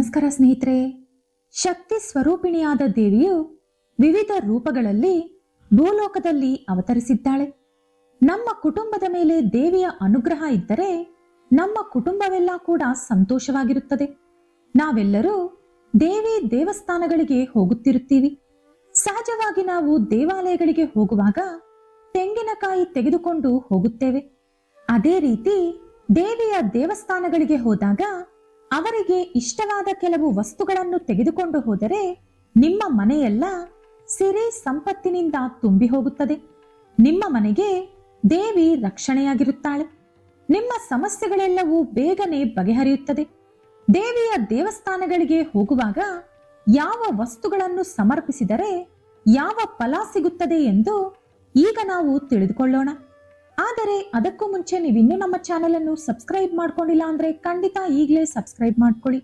ನಮಸ್ಕಾರ ಸ್ನೇಹಿತರೆ. ಶಕ್ತಿ ಸ್ವರೂಪಿಣಿಯಾದ ದೇವಿಯು ವಿವಿಧ ರೂಪಗಳಲ್ಲಿ ಭೂಲೋಕದಲ್ಲಿ ಅವತರಿಸಿದ್ದಾಳೆ. ನಮ್ಮ ಕುಟುಂಬದ ಮೇಲೆ ದೇವಿಯ ಅನುಗ್ರಹ ಇದ್ದರೆ ನಮ್ಮ ಕುಟುಂಬವೆಲ್ಲ ಕೂಡ ಸಂತೋಷವಾಗಿರುತ್ತದೆ. ನಾವೆಲ್ಲರೂ ದೇವಿ ದೇವಸ್ಥಾನಗಳಿಗೆ ಹೋಗುತ್ತಿರುತ್ತೀವಿ. ಸಹಜವಾಗಿ ನಾವು ದೇವಾಲಯಗಳಿಗೆ ಹೋಗುವಾಗ ತೆಂಗಿನಕಾಯಿ ತೆಗೆದುಕೊಂಡು ಹೋಗುತ್ತೇವೆ. ಅದೇ ರೀತಿ ದೇವಿಯ ದೇವಸ್ಥಾನಗಳಿಗೆ ಹೋದಾಗ ಅವರಿಗೆ ಇಷ್ಟವಾದ ಕೆಲವು ವಸ್ತುಗಳನ್ನು ತೆಗೆದುಕೊಂಡು ಹೋದರೆ ನಿಮ್ಮ ಮನೆಯೆಲ್ಲ ಸಿರಿ ಸಂಪತ್ತಿನಿಂದ ತುಂಬಿ ಹೋಗುತ್ತದೆ. ನಿಮ್ಮ ಮನೆಗೆ ದೇವಿ ರಕ್ಷಣೆಯಾಗಿರುತ್ತಾಳೆ. ನಿಮ್ಮ ಸಮಸ್ಯೆಗಳೆಲ್ಲವೂ ಬೇಗನೆ ಬಗೆಹರಿಯುತ್ತದೆ. ದೇವಿಯ ದೇವಸ್ಥಾನಗಳಿಗೆ ಹೋಗುವಾಗ ಯಾವ ವಸ್ತುಗಳನ್ನು ಸಮರ್ಪಿಸಿದರೆ ಯಾವ ಫಲ ಸಿಗುತ್ತದೆ ಎಂದು ಈಗ ನಾವು ತಿಳಿದುಕೊಳ್ಳೋಣ. ಆದರೆ ಅದಕ್ಕೂ ಮುಂಚೆ ನೀವಿನ್ನೂ ನಮ್ಮ ಚಾನೆಲ್ ಅನ್ನು ಸಬ್ಸ್ಕ್ರೈಬ್ ಮಾಡ್ಕೊಂಡಿಲ್ಲ ಅಂದ್ರೆ ಖಂಡಿತ ಈಗಲೇ ಸಬ್ಸ್ಕ್ರೈಬ್ ಮಾಡ್ಕೊಳ್ಳಿ.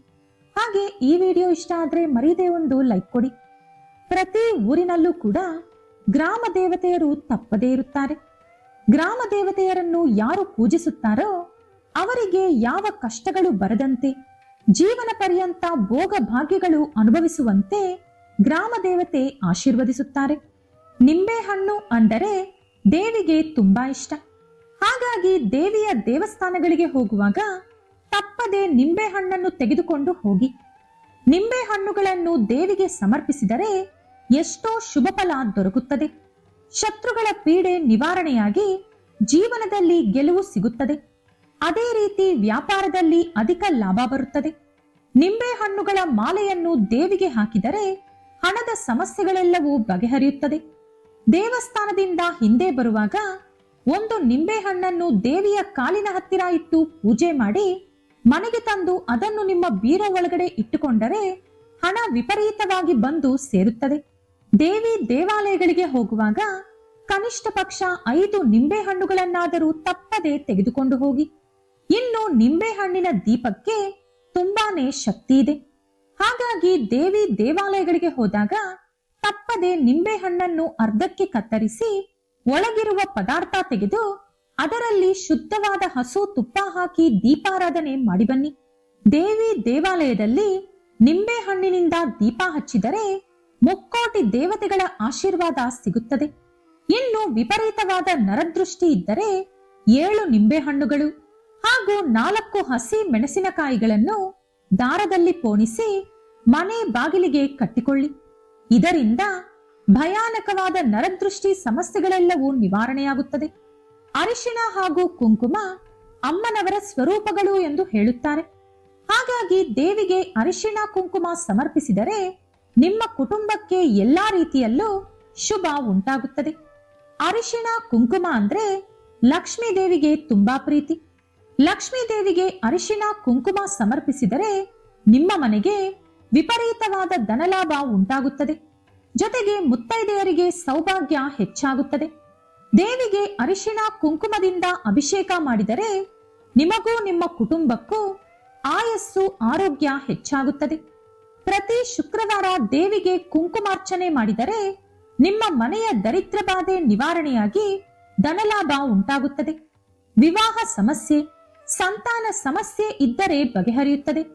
ಹಾಗೆ ಈ ವಿಡಿಯೋ ಇಷ್ಟ ಆದ್ರೆ ಮರೀದೇ ಒಂದು ಲೈಕ್ ಕೊಡಿ. ಪ್ರತಿ ಊರಿನಲ್ಲೂ ಕೂಡ ಗ್ರಾಮ ದೇವತೆಯರು ತಪ್ಪದೇ ಇರುತ್ತಾರೆ. ಗ್ರಾಮ ದೇವತೆಯರನ್ನು ಯಾರು ಪೂಜಿಸುತ್ತಾರೋ ಅವರಿಗೆ ಯಾವ ಕಷ್ಟಗಳು ಬರದಂತೆ ಜೀವನ ಪರ್ಯಂತ ಭೋಗ ಭಾಗ್ಯಗಳು ಅನುಭವಿಸುವಂತೆ ಗ್ರಾಮ ದೇವತೆ ಆಶೀರ್ವದಿಸುತ್ತಾರೆ. ನಿಂಬೆಹಣ್ಣು ಅಂದರೆ ದೇವಿಗೆ ತುಂಬಾ ಇಷ್ಟ. ಹಾಗಾಗಿ ದೇವಿಯ ದೇವಸ್ಥಾನಗಳಿಗೆ ಹೋಗುವಾಗ ತಪ್ಪದೆ ನಿಂಬೆಹಣ್ಣನ್ನು ತೆಗೆದುಕೊಂಡು ಹೋಗಿ. ನಿಂಬೆಹಣ್ಣುಗಳನ್ನು ದೇವಿಗೆ ಸಮರ್ಪಿಸಿದರೆ ಎಷ್ಟೋ ಶುಭ ಫಲ ದೊರಕುತ್ತದೆ. ಶತ್ರುಗಳ ಪೀಡೆ ನಿವಾರಣೆಯಾಗಿ ಜೀವನದಲ್ಲಿ ಗೆಲುವು ಸಿಗುತ್ತದೆ. ಅದೇ ರೀತಿ ವ್ಯಾಪಾರದಲ್ಲಿ ಅಧಿಕ ಲಾಭ ಬರುತ್ತದೆ. ನಿಂಬೆಹಣ್ಣುಗಳ ಮಾಲೆಯನ್ನು ದೇವಿಗೆ ಹಾಕಿದರೆ ಹಣದ ಸಮಸ್ಯೆಗಳೆಲ್ಲವೂ ಬಗೆಹರಿಯುತ್ತದೆ. ದೇವಸ್ಥಾನದಿಂದ ಹಿಂದೆ ಬರುವಾಗ ಒಂದು ನಿಂಬೆಹಣ್ಣನ್ನು ದೇವಿಯ ಕಾಲಿನ ಹತ್ತಿರ ಇಟ್ಟು ಪೂಜೆ ಮಾಡಿ ಮನೆಗೆ ತಂದು ಅದನ್ನು ನಿಮ್ಮ ಬೀರೋ ಒಳಗಡೆ ಇಟ್ಟುಕೊಂಡರೆ ಹಣ ವಿಪರೀತವಾಗಿ ಬಂದು ಸೇರುತ್ತದೆ. ದೇವಿ ದೇವಾಲಯಗಳಿಗೆ ಹೋಗುವಾಗ ಕನಿಷ್ಠ ಪಕ್ಷ 5 ನಿಂಬೆಹಣ್ಣುಗಳನ್ನಾದರೂ ತಪ್ಪದೆ ತೆಗೆದುಕೊಂಡು ಹೋಗಿ. ಇನ್ನು ನಿಂಬೆಹಣ್ಣಿನ ದೀಪಕ್ಕೆ ತುಂಬಾನೇ ಶಕ್ತಿ ಇದೆ. ಹಾಗಾಗಿ ದೇವಿ ದೇವಾಲಯಗಳಿಗೆ ಹೋದಾಗ ತಪ್ಪದೆ ನಿಂಬೆಹಣ್ಣನ್ನು ಅರ್ಧಕ್ಕೆ ಕತ್ತರಿಸಿ ಒಳಗಿರುವ ಪದಾರ್ಥ ತೆಗೆದು ಅದರಲ್ಲಿ ಶುದ್ಧವಾದ ಹಸು ತುಪ್ಪ ಹಾಕಿ ದೀಪಾರಾಧನೆ ಮಾಡಿ ಬನ್ನಿ. ದೇವಿ ದೇವಾಲಯದಲ್ಲಿ ನಿಂಬೆಹಣ್ಣಿನಿಂದ ದೀಪ ಹಚ್ಚಿದರೆ ಮುಕ್ಕೋಟಿ ದೇವತೆಗಳ ಆಶೀರ್ವಾದ ಸಿಗುತ್ತದೆ. ಇನ್ನು ವಿಪರೀತವಾದ ನರದೃಷ್ಟಿ ಇದ್ದರೆ 7 ನಿಂಬೆಹಣ್ಣುಗಳು ಹಾಗೂ 4 ಹಸಿ ಮೆಣಸಿನಕಾಯಿಗಳನ್ನು ದಾರದಲ್ಲಿ ಪೋಣಿಸಿ ಮನೆ ಬಾಗಿಲಿಗೆ ಕಟ್ಟಿಕೊಳ್ಳಿ. ಇದರಿಂದ ಭಯಾನಕವಾದ ನರದೃಷ್ಟಿ ಸಮಸ್ಯೆಗಳೆಲ್ಲವೂ ನಿವಾರಣೆಯಾಗುತ್ತದೆ. ಅರಿಶಿಣ ಹಾಗೂ ಕುಂಕುಮ ಅಮ್ಮನವರ ಸ್ವರೂಪಗಳು ಎಂದು ಹೇಳುತ್ತಾರೆ. ಹಾಗಾಗಿ ದೇವಿಗೆ ಅರಿಶಿಣ ಕುಂಕುಮ ಸಮರ್ಪಿಸಿದರೆ ನಿಮ್ಮ ಕುಟುಂಬಕ್ಕೆ ಎಲ್ಲಾ ರೀತಿಯಲ್ಲೂ ಶುಭ ಉಂಟಾಗುತ್ತದೆ. ಅರಿಶಿಣ ಕುಂಕುಮ ಅಂದ್ರೆ ಲಕ್ಷ್ಮೀ ದೇವಿಗೆ ತುಂಬಾ ಪ್ರೀತಿ. ಲಕ್ಷ್ಮೀ ದೇವಿಗೆ ಅರಿಶಿಣ ಕುಂಕುಮ ಸಮರ್ಪಿಸಿದರೆ ನಿಮ್ಮ ಮನೆಗೆ ವಿಪರೀತವಾದ ಧನಲಾಭ ಉಂಟಾಗುತ್ತದೆ. ಜೊತೆಗೆ ಮುತ್ತೈದೆಯರಿಗೆ ಸೌಭಾಗ್ಯ ಹೆಚ್ಚಾಗುತ್ತದೆ. ದೇವಿಗೆ ಅರಿಶಿಣ ಕುಂಕುಮದಿಂದ ಅಭಿಷೇಕ ಮಾಡಿದರೆ ನಿಮಗೂ ನಿಮ್ಮ ಕುಟುಂಬಕ್ಕೂ ಆಯಸ್ಸು ಆರೋಗ್ಯ ಹೆಚ್ಚಾಗುತ್ತದೆ. ಪ್ರತಿ ಶುಕ್ರವಾರ ದೇವಿಗೆ ಕುಂಕುಮಾರ್ಚನೆ ಮಾಡಿದರೆ ನಿಮ್ಮ ಮನೆಯ ದರಿದ್ರ ಬಾಧೆ ನಿವಾರಣೆಯಾಗಿ ಧನಲಾಭ ಉಂಟಾಗುತ್ತದೆ. ವಿವಾಹ ಸಮಸ್ಯೆ, ಸಂತಾನ ಸಮಸ್ಯೆ ಇದ್ದರೆ ಬಗೆಹರಿಯುತ್ತದೆ.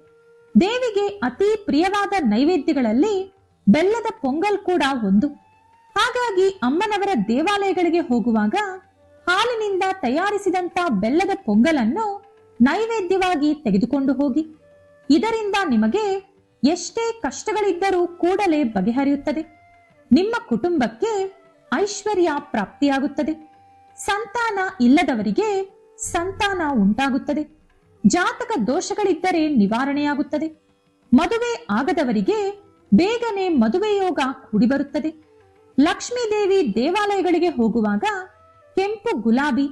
ದೇವಿಗೆ ಅತಿ ಪ್ರಿಯವಾದ ನೈವೇದ್ಯಗಳಲ್ಲಿ ಬೆಲ್ಲದ ಪೊಂಗಲ್ ಕೂಡ ಒಂದು. ಹಾಗಾಗಿ ಅಮ್ಮನವರ ದೇವಾಲಯಗಳಿಗೆ ಹೋಗುವಾಗ ಹಾಲಿನಿಂದ ತಯಾರಿಸಿದಂತ ಬೆಲ್ಲದ ಪೊಂಗಲನ್ನು ನೈವೇದ್ಯವಾಗಿ ತೆಗೆದುಕೊಂಡು ಹೋಗಿ. ಇದರಿಂದ ನಿಮಗೆ ಎಷ್ಟೇ ಕಷ್ಟಗಳಿದ್ದರೂ ಕೂಡಲೇ ಬಗೆಹರಿಯುತ್ತದೆ. ನಿಮ್ಮ ಕುಟುಂಬಕ್ಕೆ ಐಶ್ವರ್ಯ ಪ್ರಾಪ್ತಿಯಾಗುತ್ತದೆ. ಸಂತಾನ ಇಲ್ಲದವರಿಗೆ ಸಂತಾನ ಉಂಟಾಗುತ್ತದೆ. ಜಾತಕ ದೋಷಗಳಿದ್ದರೆ ನಿವಾರಣೆಯಾಗುತ್ತದೆ. ಮದುವೆ ಆಗದವರಿಗೆ ಬೇಗನೆ ಮದುವೆ ಯೋಗ ಕೂಡಿಬರುತ್ತದೆ. ಲಕ್ಷ್ಮೀ ದೇವಿ ದೇವಾಲಯಗಳಿಗೆ ಹೋಗುವಾಗ ಕೆಂಪು ಗುಲಾಬಿ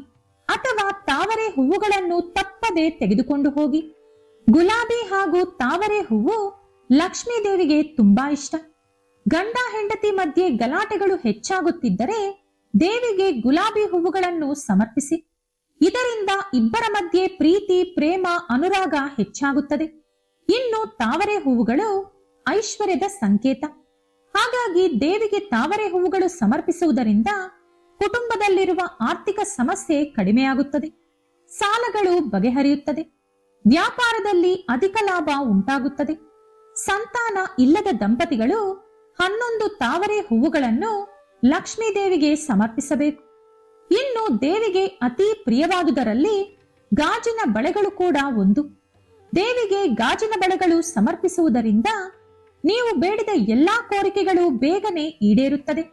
ಅಥವಾ ತಾವರೆ ಹೂವುಗಳನ್ನು ತಪ್ಪದೆ ತೆಗೆದುಕೊಂಡು ಹೋಗಿ. ಗುಲಾಬಿ ಹಾಗೂ ತಾವರೆ ಹೂವು ಲಕ್ಷ್ಮೀ ದೇವಿಗೆ ತುಂಬಾ ಇಷ್ಟ. ಗಂಡ ಹೆಂಡತಿ ಮಧ್ಯೆ ಗಲಾಟೆಗಳು ಹೆಚ್ಚಾಗುತ್ತಿದ್ದರೆ ದೇವಿಗೆ ಗುಲಾಬಿ ಹೂವುಗಳನ್ನು ಸಮರ್ಪಿಸಿ. ಇದರಿಂದ ಇಬ್ಬರ ಮಧ್ಯೆ ಪ್ರೀತಿ, ಪ್ರೇಮ, ಅನುರಾಗ ಹೆಚ್ಚಾಗುತ್ತದೆ. ಇನ್ನು ತಾವರೆ ಹೂವುಗಳು ಐಶ್ವರ್ಯದ ಸಂಕೇತ. ಹಾಗಾಗಿ ದೇವಿಗೆ ತಾವರೆ ಹೂವುಗಳು ಸಮರ್ಪಿಸುವುದರಿಂದ ಕುಟುಂಬದಲ್ಲಿರುವ ಆರ್ಥಿಕ ಸಮಸ್ಯೆ ಕಡಿಮೆಯಾಗುತ್ತದೆ. ಸಾಲಗಳು ಬಗೆಹರಿಯುತ್ತದೆ. ವ್ಯಾಪಾರದಲ್ಲಿ ಅಧಿಕ ಲಾಭ ಉಂಟಾಗುತ್ತದೆ. ಸಂತಾನ ಇಲ್ಲದ ದಂಪತಿಗಳು 11 ತಾವರೆ ಹೂವುಗಳನ್ನು ಲಕ್ಷ್ಮೀ ದೇವಿಗೆ ಸಮರ್ಪಿಸಬೇಕು. ಇನ್ನು ದೇವಿಗೆ ಅತಿ ಪ್ರಿಯವಾದುದರಲ್ಲಿ ಗಾಜಿನ ಬಳೆಗಳು ಕೂಡ ಒಂದು. ದೇವಿಗೆ ಗಾಜಿನ ಬಳೆಗಳು ಸಮರ್ಪಿಸುವುದರಿಂದ ನೀವು ಬೇಡಿದ ಎಲ್ಲಾ ಕೋರಿಕೆಗಳು ಬೇಗನೆ ಈಡೇರುತ್ತದೆ.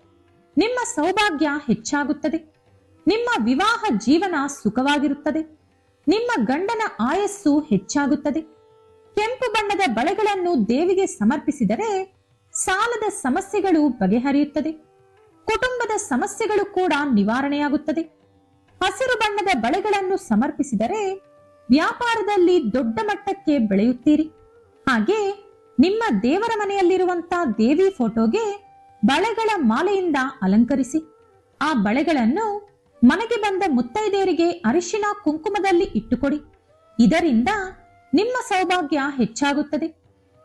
ನಿಮ್ಮ ಸೌಭಾಗ್ಯ ಹೆಚ್ಚಾಗುತ್ತದೆ. ನಿಮ್ಮ ವಿವಾಹ ಜೀವನ ಸುಖವಾಗಿರುತ್ತದೆ. ನಿಮ್ಮ ಗಂಡನ ಆಯಸ್ಸು ಹೆಚ್ಚಾಗುತ್ತದೆ. ಕೆಂಪು ಬಣ್ಣದ ಬಳೆಗಳನ್ನು ದೇವಿಗೆ ಸಮರ್ಪಿಸಿದರೆ ಸಾಲದ ಸಮಸ್ಯೆಗಳು ಬಗೆಹರಿಯುತ್ತದೆ. ಕುಟುಂಬದ ಸಮಸ್ಯೆಗಳು ಕೂಡ ನಿವಾರಣೆಯಾಗುತ್ತದೆ. ಹಸಿರು ಬಣ್ಣದ ಬಳೆಗಳನ್ನು ಸಮರ್ಪಿಸಿದರೆ ವ್ಯಾಪಾರದಲ್ಲಿ ದೊಡ್ಡ ಮಟ್ಟಕ್ಕೆ ಬೆಳೆಯುತ್ತೀರಿ. ಹಾಗೆ ನಿಮ್ಮ ದೇವರ ಮನೆಯಲ್ಲಿರುವಂತಹ ದೇವಿ ಫೋಟೋಗೆ ಬಳೆಗಳ ಮಾಲೆಯಿಂದ ಅಲಂಕರಿಸಿ ಆ ಬಳೆಗಳನ್ನು ಮನೆಗೆ ಬಂದ ಮುತ್ತೈದೆಯರಿಗೆ ಅರಿಶಿನ ಕುಂಕುಮದಲ್ಲಿ ಇಟ್ಟುಕೊಡಿ. ಇದರಿಂದ ನಿಮ್ಮ ಸೌಭಾಗ್ಯ ಹೆಚ್ಚಾಗುತ್ತದೆ.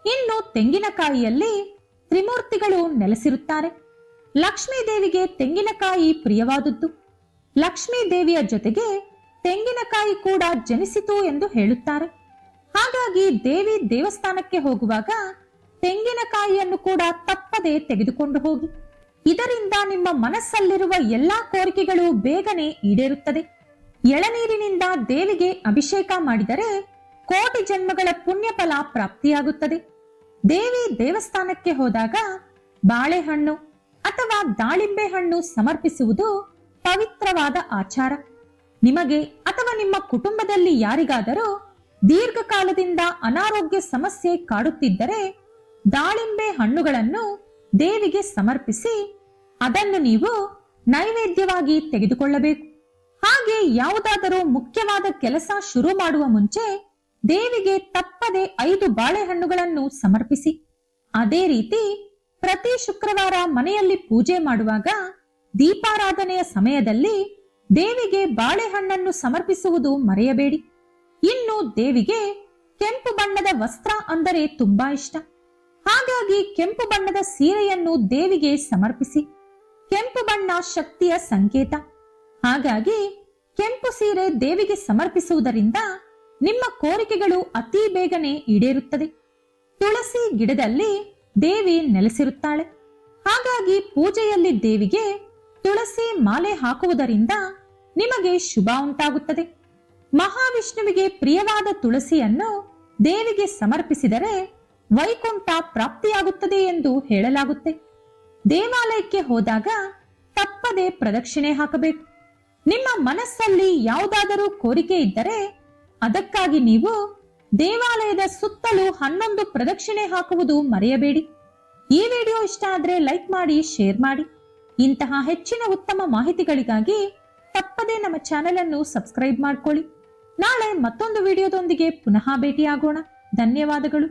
ಇನ್ನು ತೆಂಗಿನಕಾಯಿಯಲ್ಲಿ ತ್ರಿಮೂರ್ತಿಗಳು ನೆಲೆಸಿರುತ್ತಾರೆ. ಲಕ್ಷ್ಮೀ ದೇವಿಗೆ ತೆಂಗಿನಕಾಯಿ ಪ್ರಿಯವಾದದ್ದು. ಲಕ್ಷ್ಮೀ ದೇವಿಯ ಜೊತೆಗೆ ತೆಂಗಿನಕಾಯಿ ಕೂಡ ಜನಿಸಿತು ಎಂದು ಹೇಳುತ್ತಾರೆ. ಹಾಗಾಗಿ ದೇವಿ ದೇವಸ್ಥಾನಕ್ಕೆ ಹೋಗುವಾಗ ತೆಂಗಿನಕಾಯಿಯನ್ನು ಕೂಡ ತಪ್ಪದೆ ತೆಗೆದುಕೊಂಡು ಹೋಗಿ. ಇದರಿಂದ ನಿಮ್ಮ ಮನಸ್ಸಲ್ಲಿರುವ ಎಲ್ಲಾ ಕೋರಿಕೆಗಳು ಬೇಗನೆ ಈಡೇರುತ್ತದೆ. ಎಳನೀರಿನಿಂದ ದೇವಿಗೆ ಅಭಿಷೇಕ ಮಾಡಿದರೆ ಕೋಟಿ ಜನ್ಮಗಳ ಪುಣ್ಯ ಫಲ ಪ್ರಾಪ್ತಿಯಾಗುತ್ತದೆ. ದೇವಿ ದೇವಸ್ಥಾನಕ್ಕೆ ಹೋದಾಗ ಬಾಳೆಹಣ್ಣು ಅಥವಾ ದಾಳಿಂಬೆ ಹಣ್ಣು ಸಮರ್ಪಿಸುವುದು ಪವಿತ್ರವಾದ ಆಚಾರ. ನಿಮಗೆ ಅಥವಾ ನಿಮ್ಮ ಕುಟುಂಬದಲ್ಲಿ ಯಾರಿಗಾದರೂ ದೀರ್ಘಕಾಲದಿಂದ ಅನಾರೋಗ್ಯ ಸಮಸ್ಯೆ ಕಾಡುತ್ತಿದ್ದರೆ ದಾಳಿಂಬೆ ಹಣ್ಣುಗಳನ್ನು ದೇವಿಗೆ ಸಮರ್ಪಿಸಿ ಅದನ್ನು ನೀವು ನೈವೇದ್ಯವಾಗಿ ತೆಗೆದುಕೊಳ್ಳಬೇಕು. ಹಾಗೆ ಯಾವುದಾದರೂ ಮುಖ್ಯವಾದ ಕೆಲಸ ಶುರು ಮಾಡುವ ಮುಂಚೆ ದೇವಿಗೆ ತಪ್ಪದೆ 5 ಬಾಳೆಹಣ್ಣುಗಳನ್ನು ಸಮರ್ಪಿಸಿ. ಅದೇ ರೀತಿ ಪ್ರತಿ ಶುಕ್ರವಾರ ಮನೆಯಲ್ಲಿ ಪೂಜೆ ಮಾಡುವಾಗ ದೀಪಾರಾಧನೆಯ ಸಮಯದಲ್ಲಿ ದೇವಿಗೆ ಬಾಳೆಹಣ್ಣನ್ನು ಸಮರ್ಪಿಸುವುದು ಮರೆಯಬೇಡಿ. ಇನ್ನು ದೇವಿಗೆ ಕೆಂಪು ಬಣ್ಣದ ವಸ್ತ್ರ ಅಂದರೆ ತುಂಬಾ ಇಷ್ಟ. ಹಾಗಾಗಿ ಕೆಂಪು ಬಣ್ಣದ ಸೀರೆಯನ್ನು ದೇವಿಗೆ ಸಮರ್ಪಿಸಿ. ಕೆಂಪು ಬಣ್ಣ ಶಕ್ತಿಯ ಸಂಕೇತ. ಹಾಗಾಗಿ ಕೆಂಪು ಸೀರೆ ದೇವಿಗೆ ಸಮರ್ಪಿಸುವುದರಿಂದ ನಿಮ್ಮ ಕೋರಿಕೆಗಳು ಅತಿ ಬೇಗನೆ ಈಡೇರುತ್ತದೆ. ತುಳಸಿ ಗಿಡದಲ್ಲಿ ದೇವಿ ನೆಲೆಸಿರುತ್ತಾಳೆ. ಹಾಗಾಗಿ ಪೂಜೆಯಲ್ಲಿ ದೇವಿಗೆ ತುಳಸಿ ಮಾಲೆ ಹಾಕುವುದರಿಂದ ನಿಮಗೆ ಶುಭ ಉಂಟಾಗುತ್ತದೆ. ಮಹಾವಿಷ್ಣುವಿಗೆ ಪ್ರಿಯವಾದ ತುಳಸಿಯನ್ನು ದೇವಿಗೆ ಸಮರ್ಪಿಸಿದರೆ ವೈಕುಂಠ ಪ್ರಾಪ್ತಿಯಾಗುತ್ತದೆ ಎಂದು ಹೇಳಲಾಗುತ್ತೆ. ದೇವಾಲಯಕ್ಕೆ ಹೋದಾಗ ತಪ್ಪದೆ ಪ್ರದಕ್ಷಿಣೆ ಹಾಕಬೇಕು. ನಿಮ್ಮ ಮನಸ್ಸಲ್ಲಿ ಯಾವುದಾದರೂ ಕೋರಿಕೆ ಇದ್ದರೆ ಅದಕ್ಕಾಗಿ ನೀವು ದೇವಾಲಯದ ಸುತ್ತಲೂ 11 ಪ್ರದಕ್ಷಿಣೆ ಹಾಕುವುದು ಮರೆಯಬೇಡಿ. ಈ ವಿಡಿಯೋ ಇಷ್ಟ ಆದರೆ ಲೈಕ್ ಮಾಡಿ, ಶೇರ್ ಮಾಡಿ. ಇಂತಹ ಹೆಚ್ಚಿನ ಉತ್ತಮ ಮಾಹಿತಿಗಳಿಗಾಗಿ ತಪ್ಪದೇ ನಮ್ಮ ಚಾನೆಲ್ ಅನ್ನು ಸಬ್ಸ್ಕ್ರೈಬ್ ಮಾಡಿಕೊಳ್ಳಿ. ನಾಳೆ ಮತ್ತೊಂದು ವಿಡಿಯೋದೊಂದಿಗೆ ಪುನಃ ಭೇಟಿಯಾಗೋಣ. ಧನ್ಯವಾದಗಳು.